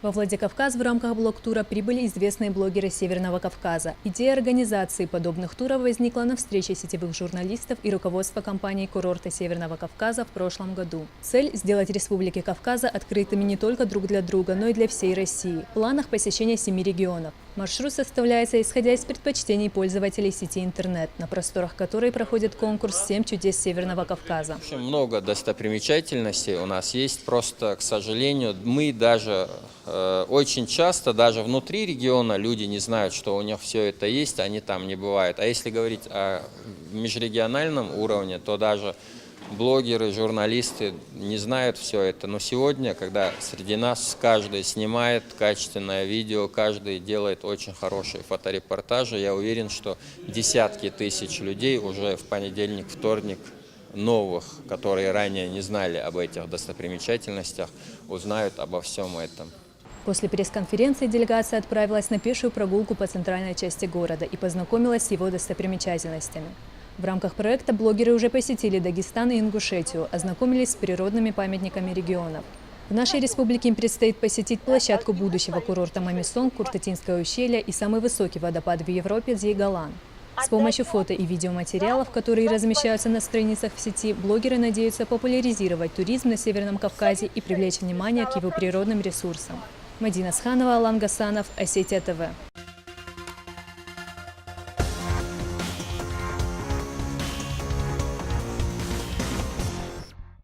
Во Владикавказ в рамках блог-тура прибыли известные блогеры Северного Кавказа. Идея организации подобных туров возникла на встрече сетевых журналистов и руководства компании курорта Северного Кавказа в прошлом году. Цель – сделать республики Кавказа открытыми не только друг для друга, но и для всей России. В планах посещения 7 регионов. Маршрут составляется исходя из предпочтений пользователей сети интернет, на просторах которой проходит конкурс «7 чудес Северного Кавказа». Очень много достопримечательностей у нас есть, просто, к сожалению, мы даже очень часто, даже внутри региона, люди не знают, что у них все это есть, они там не бывают. А если говорить о межрегиональном уровне, то даже блогеры, журналисты не знают все это. Но сегодня, когда среди нас каждый снимает качественное видео, каждый делает очень хорошие фоторепортажи, я уверен, что десятки тысяч людей уже в понедельник, вторник, новых, которые ранее не знали об этих достопримечательностях, узнают обо всем этом. После пресс-конференции делегация отправилась на пешую прогулку по центральной части города и познакомилась с его достопримечательностями. В рамках проекта блогеры уже посетили Дагестан и Ингушетию, ознакомились с природными памятниками регионов. В нашей республике им предстоит посетить площадку будущего курорта Мамисон, Куртатинское ущелье и самый высокий водопад в Европе Дзейгалан. С помощью фото и видеоматериалов, которые размещаются на страницах в сети, блогеры надеются популяризировать туризм на Северном Кавказе и привлечь внимание к его природным ресурсам. Мадина Сханова, Алан Гасанов, Осетия ТВ.